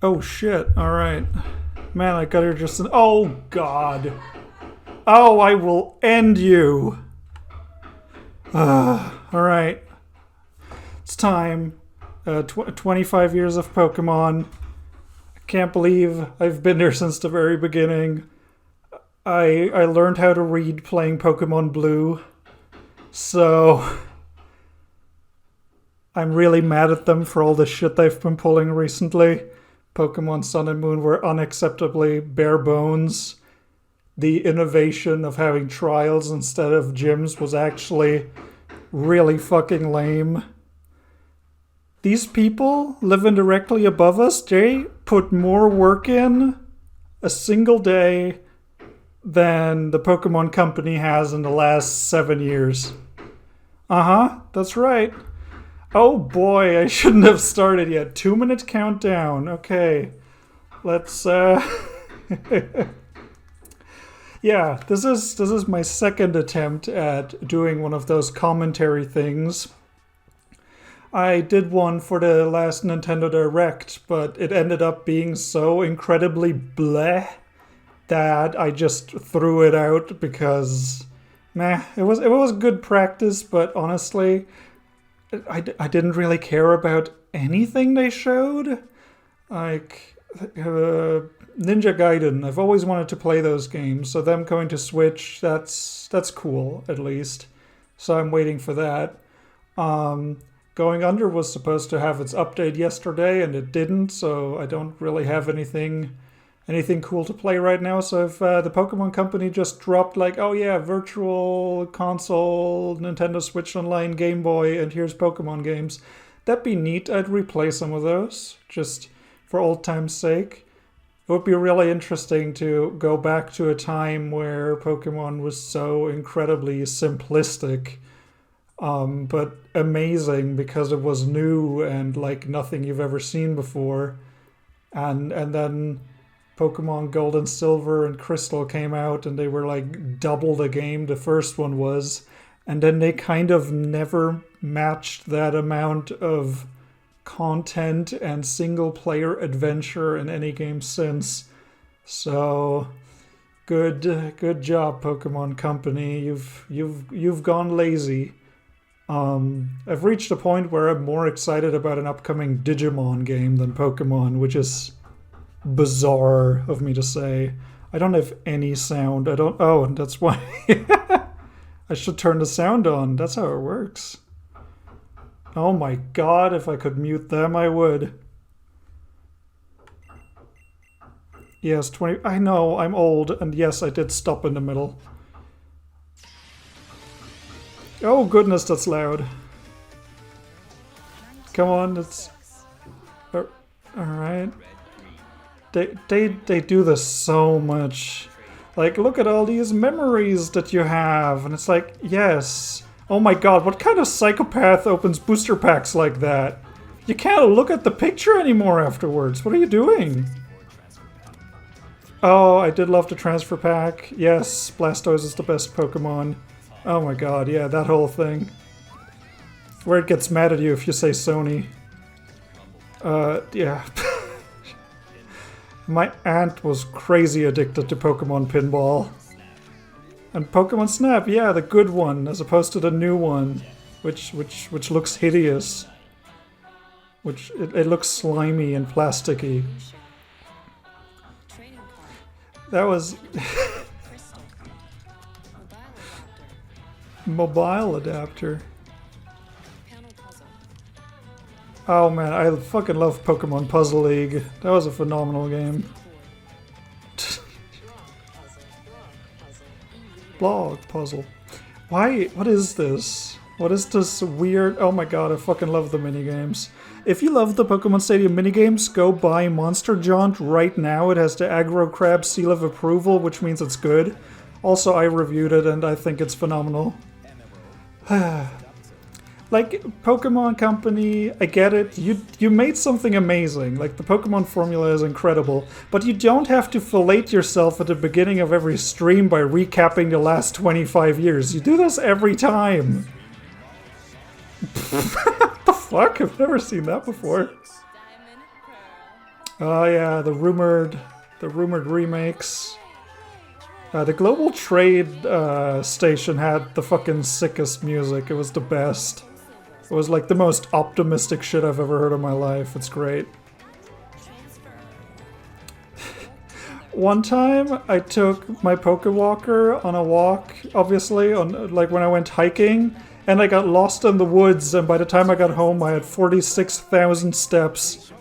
Oh shit, alright. Man, I got her just an. Oh god. Oh, I will end you. Alright. It's time. 25 years of Pokemon. I can't believe I've been there since the very beginning. I learned how to read playing Pokemon Blue. So I'm really mad at them for all the shit they've been pulling recently. Pokemon Sun and Moon were unacceptably bare bones. The innovation of having trials instead of gyms was actually really fucking lame. These people living directly above us, they put more work in a single day than the Pokemon Company has in the last 7 years. Uh-huh, that's right. Oh boy, I shouldn't have started yet. 2 minute countdown. Okay. Let's Yeah, this is my second attempt at doing one of those commentary things. I did one for the last Nintendo Direct, but it ended up being so incredibly bleh that I just threw it out because meh, it was good practice, but honestly, I didn't really care about anything they showed. Like Ninja Gaiden, I've always wanted to play those games, so them going to Switch, that's cool at least. So I'm waiting for that. Going Under was supposed to have its update yesterday, and it didn't, so I don't really have anything cool to play right now. So if the Pokemon Company just dropped like, oh yeah, virtual console, Nintendo Switch Online, Game Boy, and here's Pokemon games, that'd be neat. I'd replay some of those just for old time's sake. It would be really interesting to go back to a time where Pokemon was so incredibly simplistic, but amazing because it was new and like nothing you've ever seen before. And then Pokemon Gold and Silver and Crystal came out and they were like double the game the first one was. And then they kind of never matched that amount of content and single player adventure in any game since. So good job, Pokemon Company. You've gone lazy. I've reached a point where I'm more excited about an upcoming Digimon game than Pokemon, which is bizarre of me to say. I don't have any sound. I don't. Oh, and that's why I should turn the sound on. That's how it works. Oh my god, if I could mute them, I would. Yes, 20. I know, I'm old, and yes, I did stop in the middle. Oh goodness, that's loud. Come on, it's. Alright. They do this so much. Like, look at all these memories that you have, and it's like, yes. Oh my god, what kind of psychopath opens booster packs like that? You can't look at the picture anymore afterwards. What are you doing? Oh, I did love the transfer pack. Yes, Blastoise is the best Pokemon. Oh my god, yeah, that whole thing. Where it gets mad at you if you say Sony. Yeah. My aunt was crazy addicted to Pokemon Pinball. And Pokemon Snap, yeah, the good one, as opposed to the new one, which looks hideous. It looks slimy and plasticky. That was mobile adapter. Oh man, I fucking love Pokemon Puzzle League. That was a phenomenal game. Blog puzzle. Why? What is this? What is this weird? Oh my god, I fucking love the minigames. If you love the Pokemon Stadium minigames, go buy Monster Jaunt right now. It has the Aggro Crab seal of approval, which means it's good. Also, I reviewed it and I think it's phenomenal. Like, Pokemon Company, I get it. You made something amazing. Like, the Pokemon formula is incredible. But you don't have to fillet yourself at the beginning of every stream by recapping the last 25 years. You do this every time. What the fuck? I've never seen that before. Oh yeah, the rumored remakes. The Global Trade station had the fucking sickest music. It was the best. It was like the most optimistic shit I've ever heard in my life. It's great. One time, I took my Pokewalker on a walk, obviously, on like when I went hiking, and I got lost in the woods, and by the time I got home, I had 46,000 steps.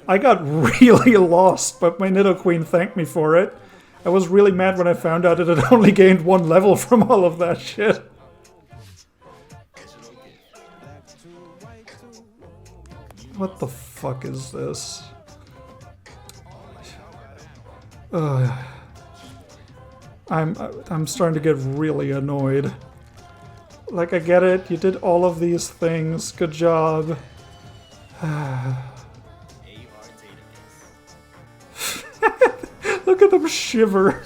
I got really lost, but my Nidoqueen thanked me for it. I was really mad when I found out it had only gained 1 level from all of that shit. What the fuck is this? I'm starting to get really annoyed. Like, I get it, you did all of these things, good job. Look at them shiver.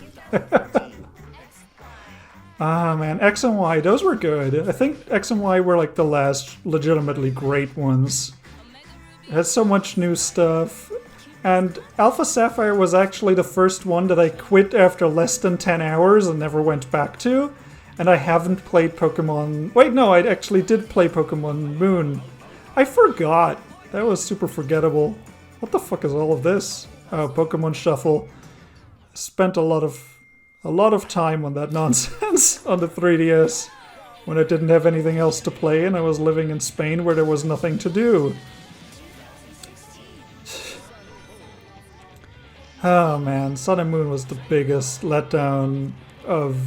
Ah man, X and Y, those were good. I think X and Y were like the last legitimately great ones. It had so much new stuff. And Alpha Sapphire was actually the first one that I quit after less than 10 hours and never went back to. And I haven't played Pokemon... Wait, no, I actually did play Pokemon Moon. I forgot. That was super forgettable. What the fuck is all of this? Oh, Pokemon Shuffle. Spent a lot of time on that nonsense on the 3DS when I didn't have anything else to play and I was living in Spain where there was nothing to do. Oh man, Sun and Moon was the biggest letdown of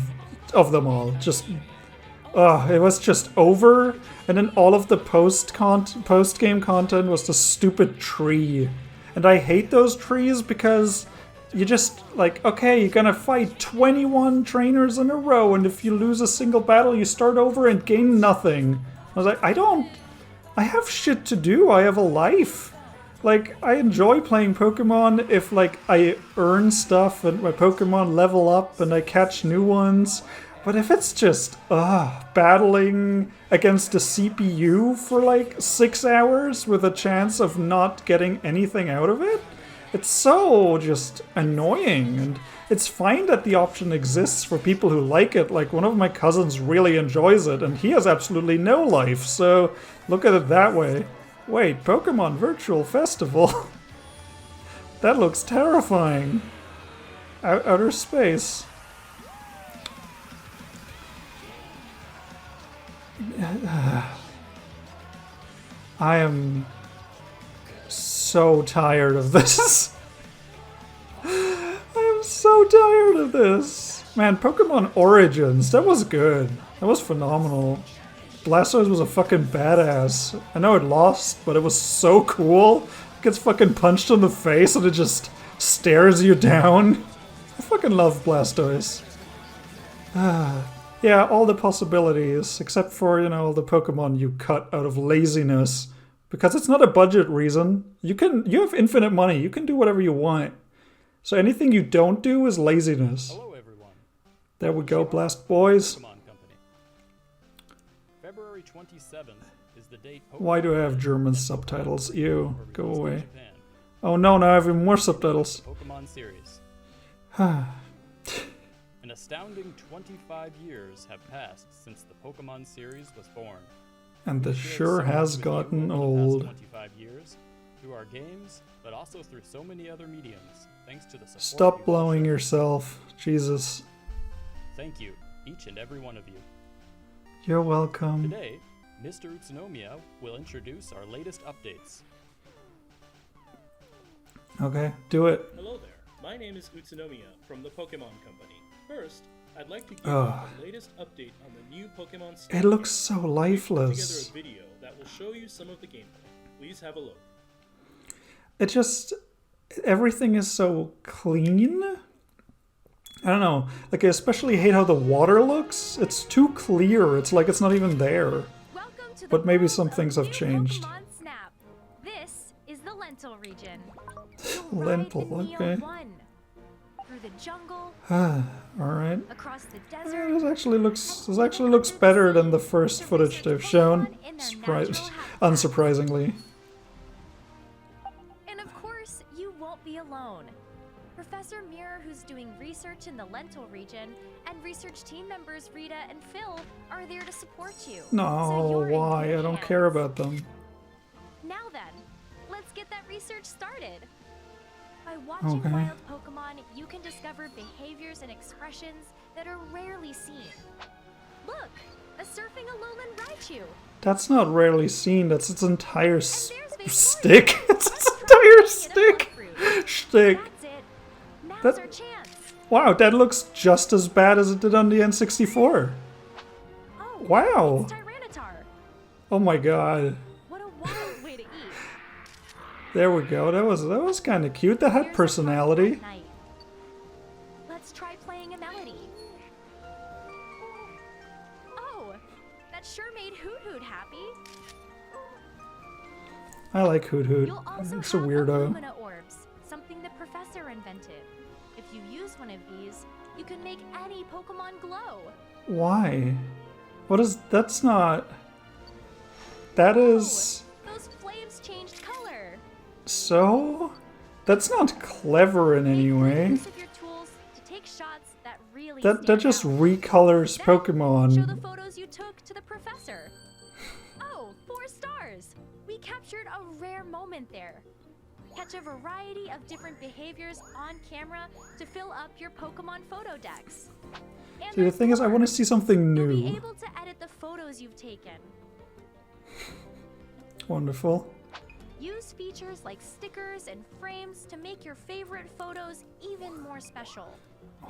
them all. Just, it was just over, and then all of the post-game content was the stupid tree. And I hate those trees because you just, like, okay, you're gonna fight 21 trainers in a row, and if you lose a single battle, you start over and gain nothing. I was like, I have shit to do, I have a life. Like, I enjoy playing Pokemon if, like, I earn stuff and my Pokemon level up and I catch new ones. But if it's just, battling against a CPU for, like, 6 hours with a chance of not getting anything out of it, it's so just annoying. And it's fine that the option exists for people who like it. Like, one of my cousins really enjoys it and he has absolutely no life, so look at it that way. Wait, Pokemon Virtual Festival? That looks terrifying. Outer space. I am so tired of this. I am so tired of this. Man, Pokemon Origins, that was good. That was phenomenal. Blastoise was a fucking badass. I know it lost, but it was so cool. It gets fucking punched in the face and it just stares you down. I fucking love Blastoise. Yeah, all the possibilities, except for, you know, all the Pokemon you cut out of laziness. Because it's not a budget reason. You have infinite money. You can do whatever you want. So anything you don't do is laziness. Hello, everyone. There we go, Blast Boys. February 27th is the date. Why do I have German subtitles? Ew, go away. Oh no, now I have even more subtitles. Pokemon series. An astounding 25 years have passed since the Pokemon series was born. And this sure has gotten old. 25 years through our games, but also through so many other mediums, thanks to the support. Stop blowing yourself, Jesus. Thank you, each and every one of you. You're welcome. Today, Mr. Utsunomiya will introduce our latest updates. Okay, do it. Hello there, my name is Utsunomiya from the Pokémon Company. First, I'd like to give you the latest update on the new Pokémon Snap. It looks so We've put lifeless. together a video that will show you some of the gameplay. Please have a look. It just... everything is so clean. I don't know. Like, I especially hate how the water looks. It's too clear. It's like it's not even there. But maybe some things have changed. Snap. This is the Lentil region. Lentil, okay. Through the jungle, Alright. across the desert. This actually looks better than the first footage they've shown. Unsurprisingly. And of course, you won't be alone. alone. Professor Mirror, who's doing research in the Lentil region, and research team members Rita and Phil are there to support you. So No, you're in why? good I don't hands. care about them. Now then, let's get that research started. By watching Okay. wild Pokemon, you can discover behaviors and expressions that are rarely seen. Look, a surfing Alolan Raichu. That's not rarely seen. That's its entire And there's Vaporeon. stick. It's its Let's entire try making it a stick. Butterfruit. Stick. That's it. Now's That- our chance. Wow, that looks just as bad as it did on the N64. Oh, Wow. it's Tyranitar. Oh my god. What a wild way to eat. There we go. That was kind of cute. That had Here's a personality. fun night. Let's try playing a melody. Oh, that sure made Hoot Hoot happy. I like Hoot Hoot. You'll also It's a have weirdo. Illumina orbs, something the professor invented. If you use one of these, you can make any Pokemon glow. Why? What is? That's not. That is Those flames changed color. so. That's not clever in any Make way. use of your tools to take shots that really That stand just out. recolors Then, show the Pokemon. photos you took to the professor. Oh, 4 stars! We captured a rare moment there. Catch a variety of different behaviors on camera to fill up your Pokemon photo decks. And See, the there's thing is, I more. want to see something You'll be new. able to edit the photos you've taken. Wonderful. Use features like stickers and frames to make your favorite photos even more special.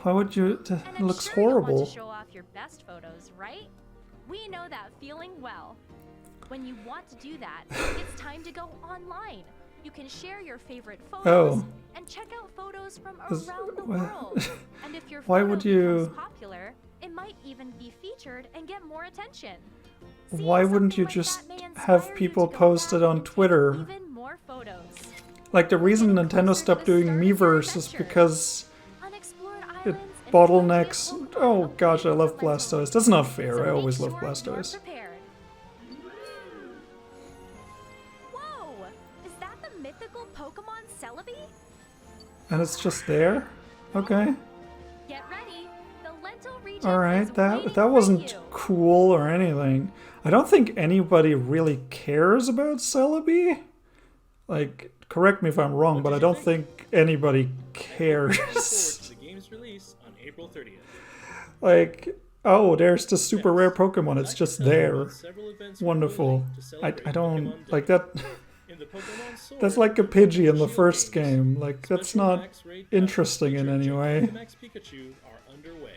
Why would you? And It I'm looks sure you want horrible. to show off your best photos, right? We know that feeling well. When you want to do that, it's time to go online. You can share your favorite photos and check out photos from Is- around the wha- world. And if your Why photo would you- becomes popular, it might even be featured and get more attention. Why Seeing wouldn't something you like just that may have inspire you people to go post back it on and take Twitter? Even more photos. Like the reason Getting Nintendo closer to stopped the doing start of your Miiverse is adventure. because Unexplored it islands and bottlenecks. fun-filled Pokemon Oh gosh, I await love the Lentil Blastoise. region. That's not So fair. I make always love sure you're Blastoise. prepared. Whoa! Is that the mythical Pokemon Celebi? And it's just there? Okay. Get ready. The Lentil region Alright, is waiting that for wasn't you. cool or anything. I don't think anybody really cares about Celebi. Like, correct me if I'm wrong, but I don't think anybody Looking forward cares. to the game's release on April 30th. Like, oh, there's the super rare Pokemon. It's I'd like just to tell you there. about several events we're Wonderful. holding to celebrate I don't Pokemon like Day. that. In the Pokemon Sword, That's like a and Pidgey in Pokemon the Shield first games, game. Like, that's special not max raid interesting in battles any featuring way. Max Pikachu are underway.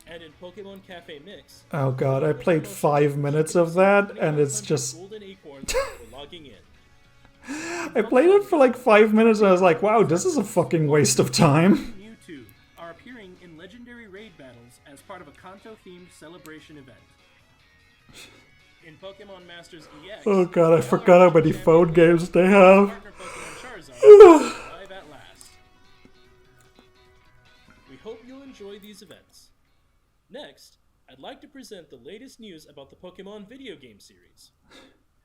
And in Pokemon Cafe Mix, Oh god, I played 5 minutes of that, and it's just. golden acorns for logging in. I played it for like 5 minutes, and I was like, wow, this is a fucking waste of time. Mewtwo are appearing in legendary raid battles as part of a Kanto-themed celebration event. In Pokemon Masters EX, Oh god, I forgot how many phone games they have. partner Pokemon Charizard arrive at last. We hope you'll enjoy these events. Next, I'd like to present the latest news about the Pokemon video game series.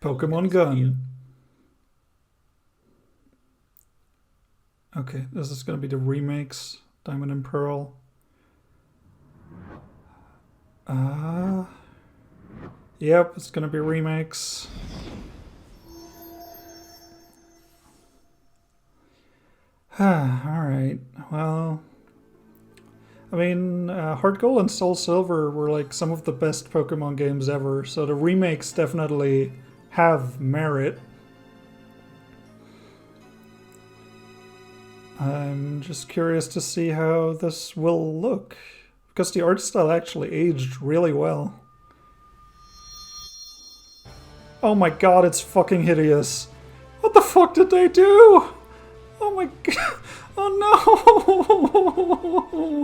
Pokemon Gun. Okay, this is gonna be the remakes. Diamond and Pearl. Yep, it's gonna be remakes. Alright, well. I mean, Heart Gold and Soul Silver were like some of the best Pokemon games ever, so the remakes definitely have merit. I'm just curious to see how this will look, because the art style actually aged really well. Oh my god, it's fucking hideous. What the fuck did they do? Oh my god. Oh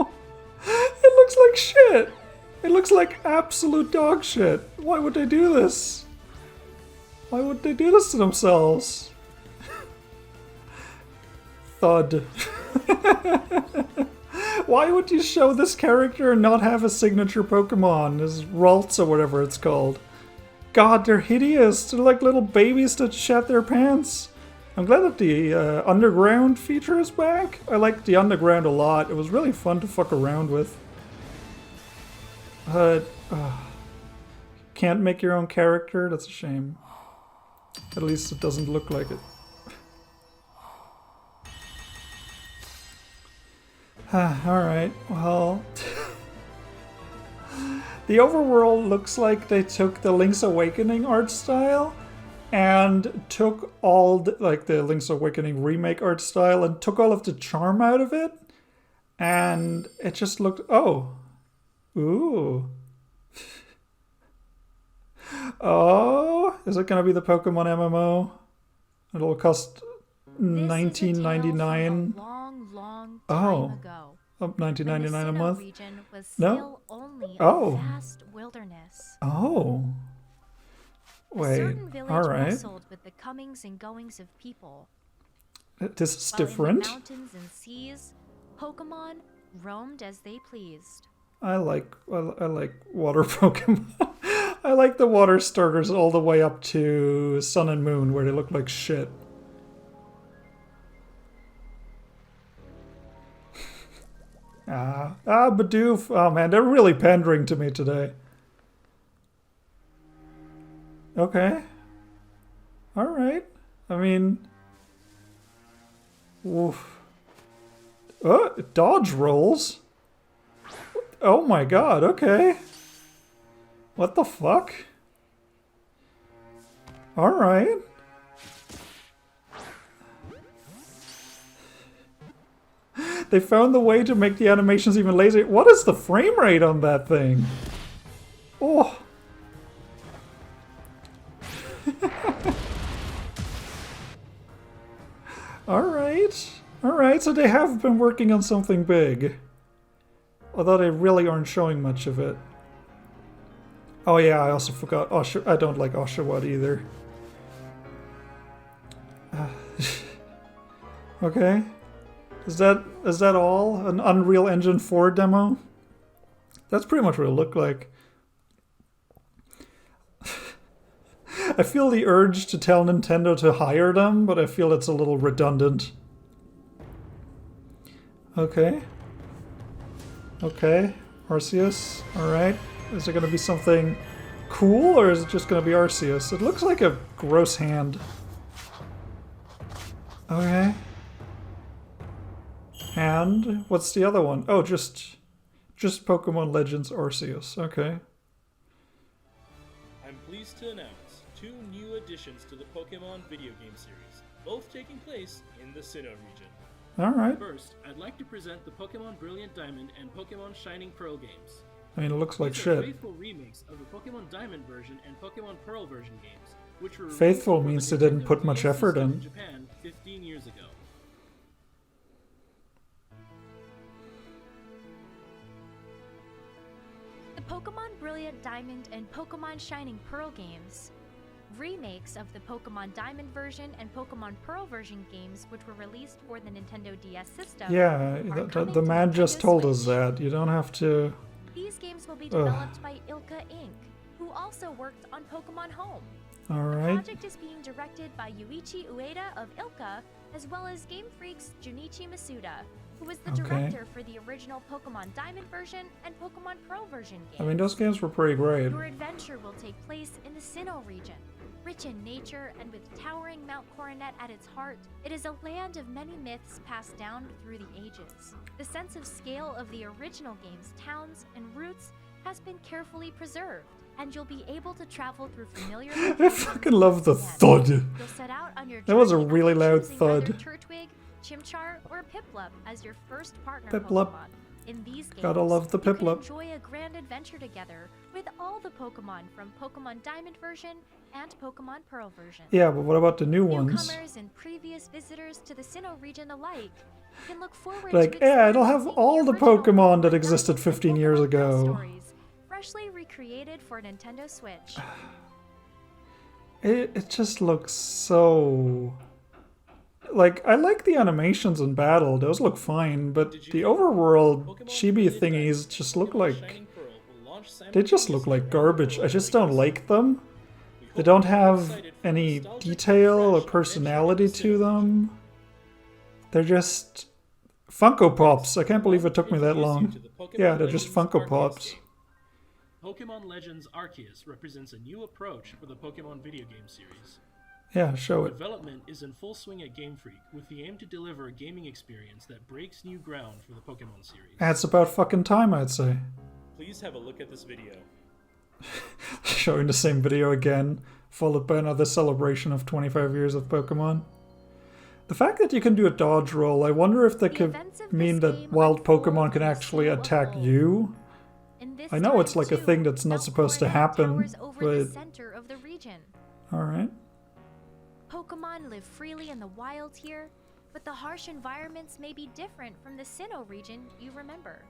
no! It looks like shit! It looks like absolute dog shit. Why would they do this? Why would they do this to themselves? Thud. Why would you show this character and not have a signature Pokemon? This Ralts or whatever it's called. God, they're hideous. They're like little babies that shat their pants. I'm glad that the underground feature is back. I liked the underground a lot. It was really fun to fuck around with. Can't make your own character? That's a shame. At least it doesn't look like it. Alright, well... The overworld looks like they took the Link's Awakening art style and took all the, like the Link's Awakening remake art style and took all of the charm out of it. And it just looked... Oh. Ooh. Oh, is it gonna be the Pokemon MMO? It'll cost $19.99. Long Oh, time ago. up $19.99 a month. Region was No. still only Oh. a vast wilderness. Oh, A wait. certain village All right. wrestled with the comings and goings of people. This is While in different. the mountains and seas, Pokemon roamed as they pleased. I like water Pokemon. I like the water starters all the way up to Sun and Moon, where they look like shit. Bidoof. Oh man, they're really pandering to me today. Okay. Alright. I mean... Oof. Dodge rolls? Oh my god, okay. What the fuck? Alright. They found the way to make the animations even lazier. What is the frame rate on that thing? Oh. Alright. Alright, so they have been working on something big. Although they really aren't showing much of it. Oh yeah, I also forgot I don't like Oshawott either. Okay. Is that all? An Unreal Engine 4 demo? That's pretty much what it looked like. I feel the urge to tell Nintendo to hire them, but I feel it's a little redundant. Okay. Okay. Arceus. Alright. Is it going to be something cool, or is it just going to be Arceus? It looks like a gross hand. Okay. And what's the other one? Oh, just Pokemon Legends Arceus. Okay. I'm pleased to announce 2 new additions to the Pokemon video game series, both taking place in the Sinnoh region. Alright. First, I'd like to present the Pokemon Brilliant Diamond and Pokemon Shining Pearl games. I mean, it looks like These are shit. faithful remakes of the Pokemon Diamond version and Pokemon Pearl version games, which were Faithful released for means the they didn't Nintendo put much DS effort system in. Japan 15 years ago. The Pokemon Brilliant Diamond and Pokemon Shining Pearl games, remakes of the Pokemon Diamond version and Pokemon Pearl version games, which were released for the Nintendo DS system. Yeah, the man just told us that. You don't have to... These games will be developed by Ilka Inc., who also worked on Pokemon Home. The Alright. project is being directed by Yuichi Ueda of Ilka, as well as Game Freak's Junichi Masuda, who was the Okay. director for the original Pokemon Diamond version and Pokemon Pearl version games. I mean, those games were pretty great. Your adventure will take place in the Sinnoh region. Rich in nature and with towering Mount Coronet at its heart, it is a land of many myths passed down through the ages. The sense of scale of the original game's towns and routes has been carefully preserved, and you'll be able to travel through familiar I locations fucking love the again. thud. You'll set out on your That was a journey really after loud choosing either thud. Turtwig, Chimchar, or Piplup as your first partner Piplup. Pokemon. In these games, Gotta love the you can Piplup. enjoy a grand adventure together with all the Pokemon from Pokemon Diamond version and Pokemon Pearl version. Yeah, but what about the new ones? Newcomers and previous visitors to the Sinnoh region alike can look forward Like, to yeah, it'll have experiencing all the original Pokemon that Pokemon existed Diamond 15 and years Pokemon ago. Pearl stories, freshly recreated for Nintendo Switch. It just looks so... Like, I like the animations in battle, those look fine, but the overworld Pokemon chibi Brilliant thingies Diamond just and look Pokemon like... Shining Pearl will launch They just look like simultaneously around the garbage. I world just for don't release. like them. We hope They don't have any detail or personality to them. They're just Funko Pops. I can't believe it took me that long. Yeah, they're just Funko Pops. Pokemon Legends Arceus represents a new approach for the Pokemon video game series. Yeah, show it. Development is in full swing at Game Freak with the aim to deliver a gaming experience that breaks new ground for the Pokemon series. That's about fucking time, I'd say. Please have a look at this video. Showing the same video again, followed by another celebration of 25 years of Pokemon. The fact that you can do a dodge roll, I wonder if that could mean that wild Pokemon can actually attack you. I know it's like a thing that's not supposed to happen, but... Alright. Pokemon live freely in the wild here, but the harsh environments may be different from the Sinnoh region you remember.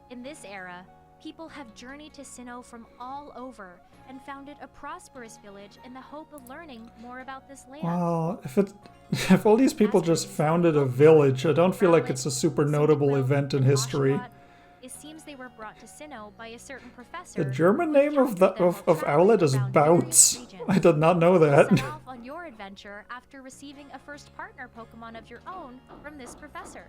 In this era, people have journeyed to Sinnoh from all over and founded a prosperous village in the hope of learning more about this land. Well, if all these people just founded a village, I don't feel like it's a super notable event in history. It seems they were brought to Sinnoh by a certain professor. The German name of Owlet is Bouts. I did not know that. Set off on your adventure after receiving a first partner Pokemon of your own from this professor.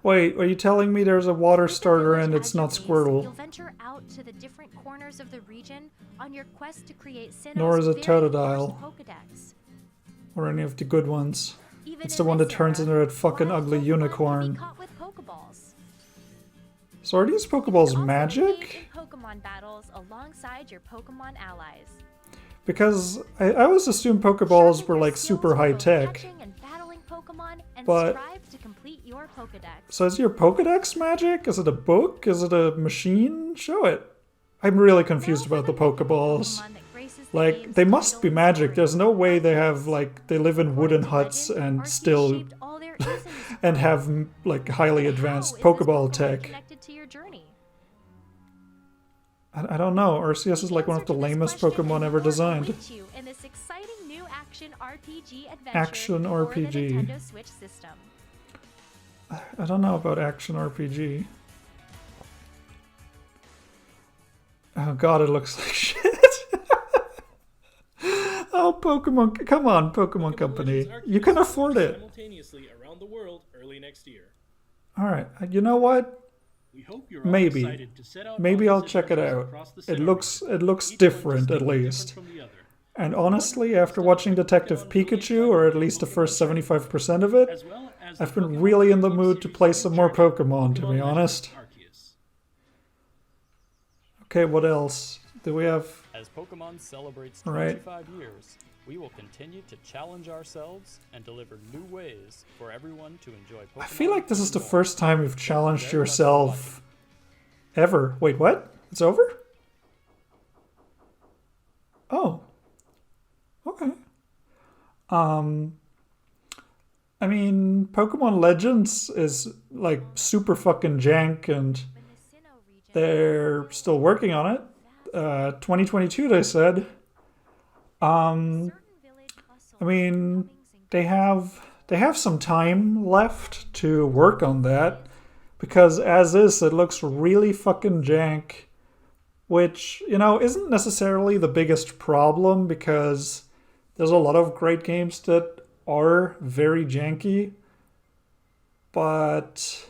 Wait, are you telling me there's a water starter and it's not Squirtle? You'll venture out to the different corners of the region on your quest to create Sinnoh's Nor is it very Totodile. first Pokedex. Or any of the good ones. Even It's in the one that this turns era, into that fucking wild ugly Pokemon can be unicorn. caught with Pokeballs. So are these You can Pokeballs also engage magic? in Pokemon battles alongside your Pokemon allies. Because I always assumed Pokeballs Sharpen were your like skills super for high both tech. catching and battling Pokemon, and But- strive to complete your Pokedex. So is your Pokedex magic? Is it a book? Is it a machine? Show it. I'm really confused about the Pokeballs. Pokemon that graces the Like, game's they must title be and magic. story. There's no way they have, like, they live in wooden According to huts legend, and Arceus still, shaped all their Isms and from have, like, highly How advanced is this Pokeball Pokemon tech. connected to your journey? I don't know. Arceus is like one of the Answer to this lamest question Pokemon and ever more designed. await you in this exciting new action RPG adventure Action for the RPG. Nintendo Switch system. I don't know about action RPG. Oh god, it looks like shit. Oh, Pokemon. Come on, Pokemon Company. Legends You can Arceus afford it. simultaneously around the world early next year. Alright, you know what? We hope you're all Maybe. excited to set out Maybe on I'll these check it adventures out. across the It Sinnoh looks region, different each one at distinctly least. different from the other. And honestly, after watching Detective Pikachu, or at least the first 75% of it, As well as I've the been Pokemon really in the Pokemon mood to series play new some more journey, Pokemon, to be Legends honest. Arceus. Okay, what else? Do we have... As Pokemon celebrates Right. 25 years, we will continue to challenge ourselves and deliver new ways for everyone to enjoy Pokemon. I feel like this is the more. first time you've challenged Very much yourself ever. Wait, what? It's over? Oh. Okay. I mean, Pokemon Legends is like super fucking jank and When the Sinnoh region they're still working on it. 2022 they said. certain village bustle I mean, comings and they have some time left to work on that because as is it looks really fucking jank, which, you know, isn't necessarily the biggest problem because there's a lot of great games that are very janky, but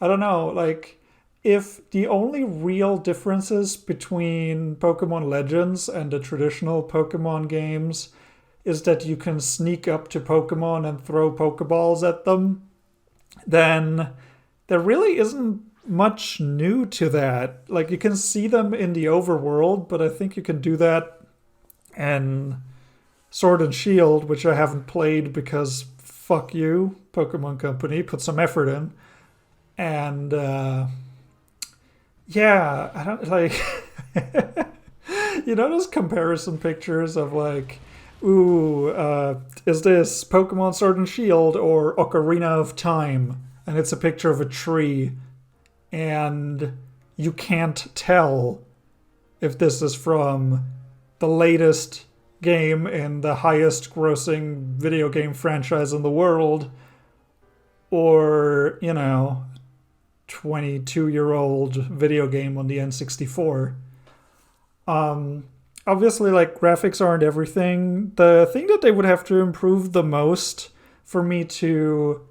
I don't know, like, if the only real differences between Pokemon Legends and the traditional Pokemon games is that you can sneak up to Pokemon and throw Pokeballs at them, then there really isn't much new to that. Like, you can see them in the overworld, but I think you can do that in Sword and Shield, which I haven't played because fuck you, Pokemon Company, put some effort in. And, yeah, I don't, like, you know those comparison pictures of like, ooh, is this Pokemon Sword and Shield or Ocarina of Time? And it's a picture of a tree, and you can't tell if this is from the latest game in the highest grossing video game franchise in the world, or, you know, 22-year-old video game on the N64. Obviously, like, graphics aren't everything. The thing that they would have to improve the most for me to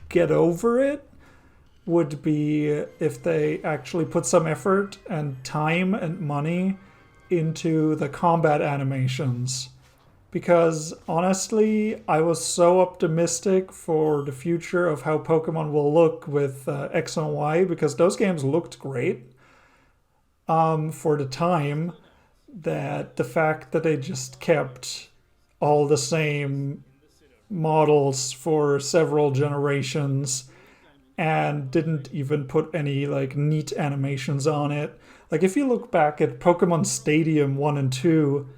get over it would be if they actually put some effort and time and money into the combat animations. Because honestly, I was so optimistic for the future of how Pokemon will look with X and Y, because those games looked great for the time, that the fact that they just kept all the same models for several generations and didn't even put any like neat animations on it. Like, if you look back at Pokemon Stadium 1 and 2,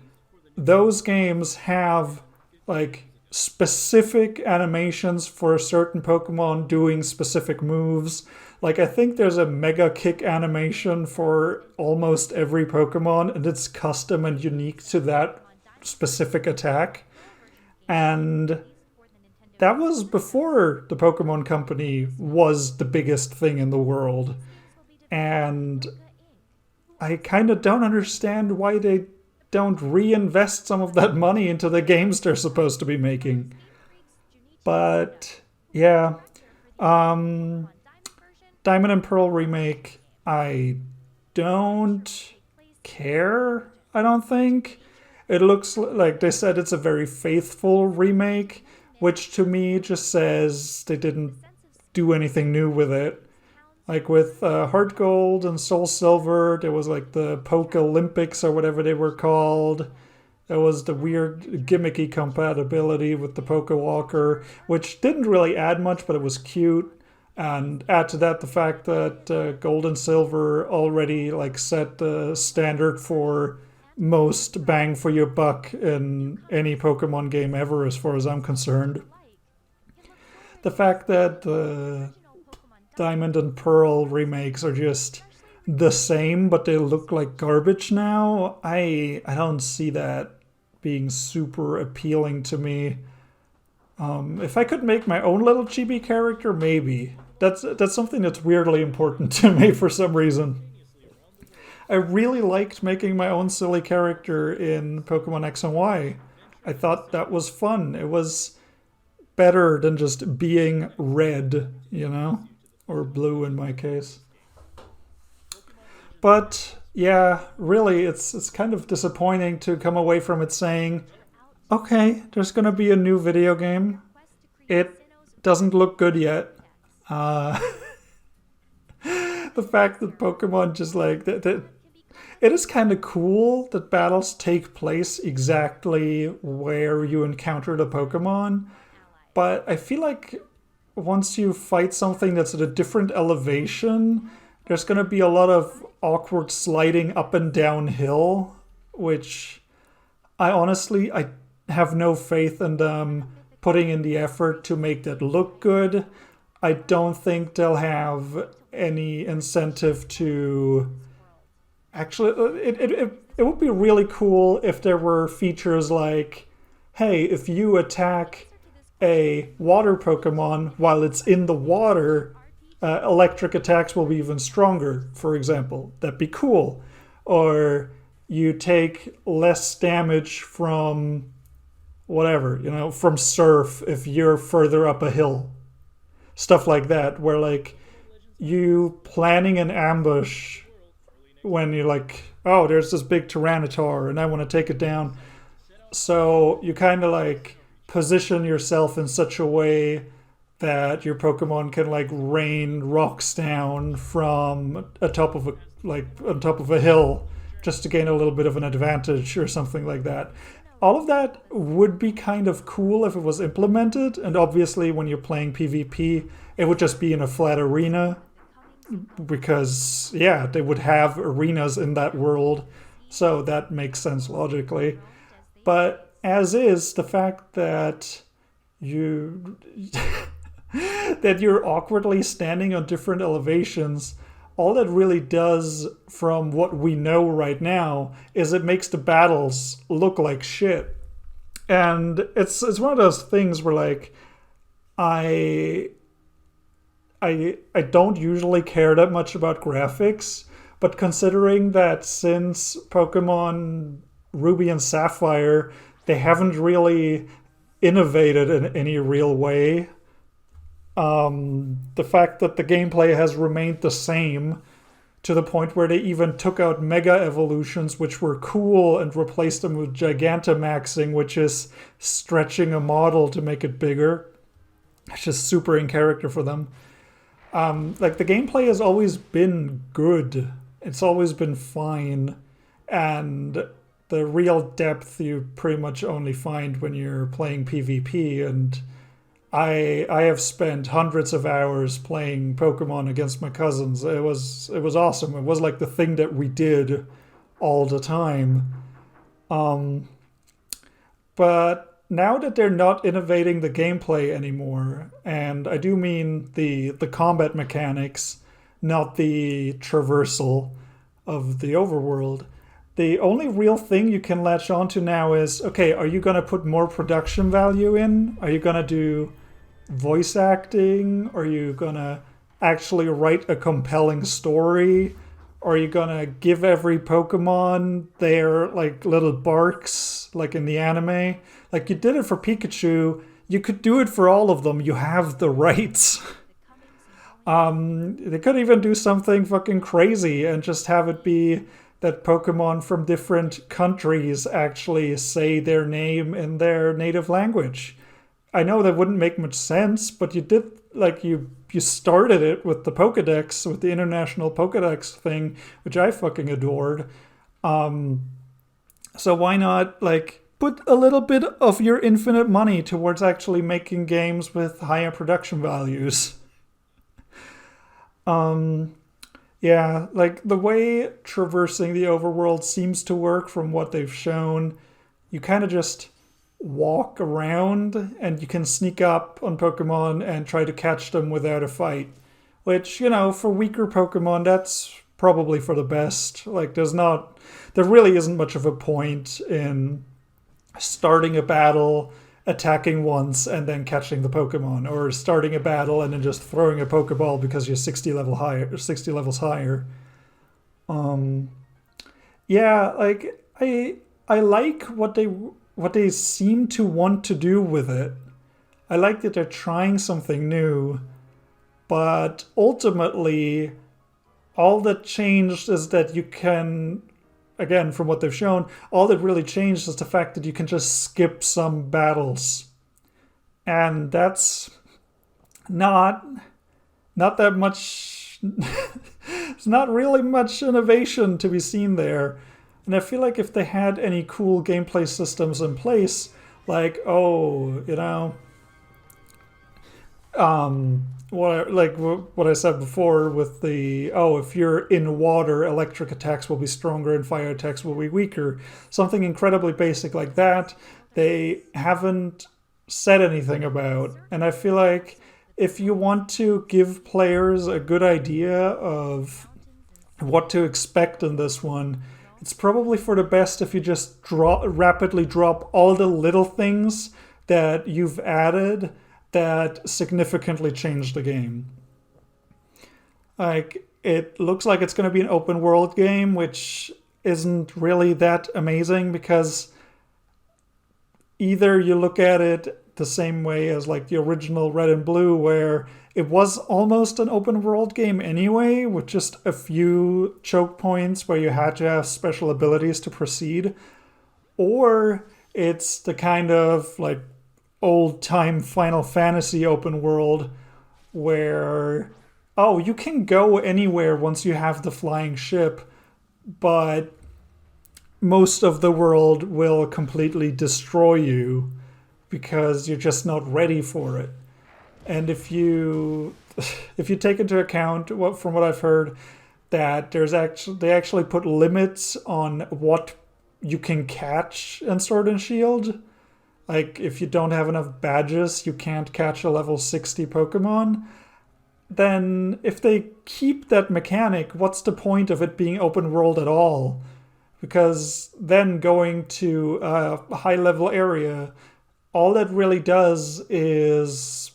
those games have like specific animations for certain Pokemon doing specific moves. Like, I think there's a Mega Kick animation for almost every Pokemon, and it's custom and unique to that specific attack. And that was before the Pokemon Company was the biggest thing in the world. And I kind of don't understand why they don't reinvest some of that money into the games they're supposed to be making. But yeah, Diamond and Pearl remake, I don't care, I don't think. It looks like they said it's a very faithful remake, which to me just says they didn't do anything new with it. Like with Heart Gold and Soul Silver, there was like the Poke Olympics or whatever they were called. There was the weird gimmicky compatibility with the Poke Walker, which didn't really add much, but it was cute. And add to that the fact that Gold and Silver already like set the standard for most bang for your buck in any Pokemon game ever, as far as I'm concerned. The fact that the Diamond and Pearl remakes are just the same, but they look like garbage now, I don't see that being super appealing to me. If I could make my own little chibi character, maybe. That's something that's weirdly important to me for some reason. I really liked making my own silly character in Pokemon X and Y. I thought that was fun. It was better than just being red, you know? Or blue in my case. But yeah, really, it's kind of disappointing to come away from it saying, okay, there's gonna be a new video game. It doesn't look good yet. The fact that Pokemon just like that it is kind of cool that battles take place exactly where you encounter the Pokemon, but I feel like once you fight something that's at a different elevation, there's going to be a lot of awkward sliding up and down hill, which I have no faith in them putting in the effort to make that look good. I don't think they'll have any incentive to actually. It would be really cool if there were features like, hey, if you attack a water Pokemon while it's in the water, electric attacks will be even stronger, for example. That'd be cool. Or you take less damage from whatever, from surf if you're further up a hill. Stuff like that, where like you planning an ambush when you're like, oh, there's this big Tyranitar and I want to take it down. So you kind of like position yourself in such a way that your Pokemon can like rain rocks down from on top of a hill just to gain a little bit of an advantage or something like that. All of that would be kind of cool if it was implemented, and obviously when you're playing PvP, it would just be in a flat arena, because yeah, they would have arenas in that world, so that makes sense logically. But as is, the fact that that you're awkwardly standing on different elevations, all that really does, from what we know right now, is it makes the battles look like shit. And it's one of those things where like I I don't usually care that much about graphics, but considering that since Pokemon Ruby and Sapphire, they haven't really innovated in any real way. The fact that the gameplay has remained the same to the point where they even took out Mega Evolutions, which were cool, and replaced them with Gigantamaxing, which is stretching a model to make it bigger. It's just super in character for them. Like, the gameplay has always been good. It's always been fine. And the real depth you pretty much only find when you're playing PvP. And I have spent hundreds of hours playing Pokemon against my cousins. It was awesome. It was like the thing that we did all the time. But now that they're not innovating the gameplay anymore, and I do mean the combat mechanics, not the traversal of the overworld, the only real thing you can latch onto now is, okay, are you going to put more production value in? Are you going to do voice acting? Are you going to actually write a compelling story? Are you going to give every Pokemon their, like, little barks, like in the anime? Like, you did it for Pikachu. You could do it for all of them. You have the rights. They could even do something fucking crazy and just have it be that Pokemon from different countries actually say their name in their native language. I know that wouldn't make much sense, but you did, like, you started it with the Pokedex, with the International Pokedex thing, which I fucking adored. So why not, like, put a little bit of your infinite money towards actually making games with higher production values? Yeah, like, the way traversing the overworld seems to work from what they've shown, you kind of just walk around and you can sneak up on Pokemon and try to catch them without a fight. Which, you know, for weaker Pokemon, that's probably for the best. Like, there really isn't much of a point in starting a battle, attacking once, and then catching the Pokemon, or starting a battle and then just throwing a Pokeball because you're 60 levels higher. Yeah, like, I like what they seem to want to do with it. I like that they're trying something new, but ultimately, all that changed is that you can, again, from what they've shown, all that really changed is the fact that you can just skip some battles. And that's not that much. It's not really much innovation to be seen there. And I feel like if they had any cool gameplay systems in place, like, what I said before with if you're in water, electric attacks will be stronger and fire attacks will be weaker. Something incredibly basic like that, they haven't said anything about. And I feel like if you want to give players a good idea of what to expect in this one, it's probably for the best if you just rapidly drop all the little things that you've added that significantly changed the game. Like, it looks like it's going to be an open world game, which isn't really that amazing because either you look at it the same way as, like, the original Red and Blue, where it was almost an open world game anyway, with just a few choke points where you had to have special abilities to proceed, or it's the kind of, like, old-time Final Fantasy open world where, you can go anywhere once you have the flying ship, but most of the world will completely destroy you because you're just not ready for it. And if you take into account from what I've heard, that they actually put limits on what you can catch in Sword and Shield. Like, if you don't have enough badges, you can't catch a level 60 Pokemon. Then if they keep that mechanic, what's the point of it being open world at all? Because then going to a high level area, all that really does is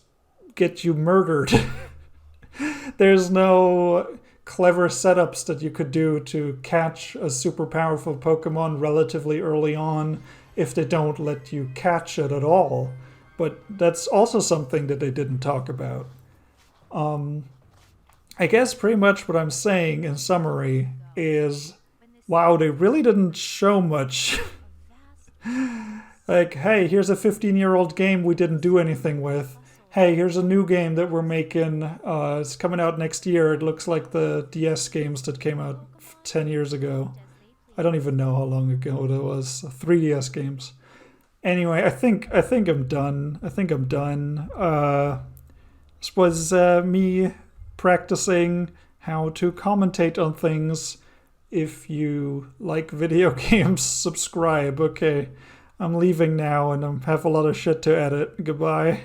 get you murdered. There's no clever setups that you could do to catch a super powerful Pokemon relatively early on if they don't let you catch it at all. But that's also something that they didn't talk about. I guess pretty much what I'm saying in summary is, wow, they really didn't show much. Like, hey, here's a 15-year-old game we didn't do anything with. Hey, here's a new game that we're making. It's coming out next year. It looks like the DS games that came out 10 years ago. I don't even know how long ago that was. 3DS games. Anyway, I think I'm done. This was me practicing how to commentate on things. If you like video games, subscribe. Okay, I'm leaving now and I have a lot of shit to edit. Goodbye.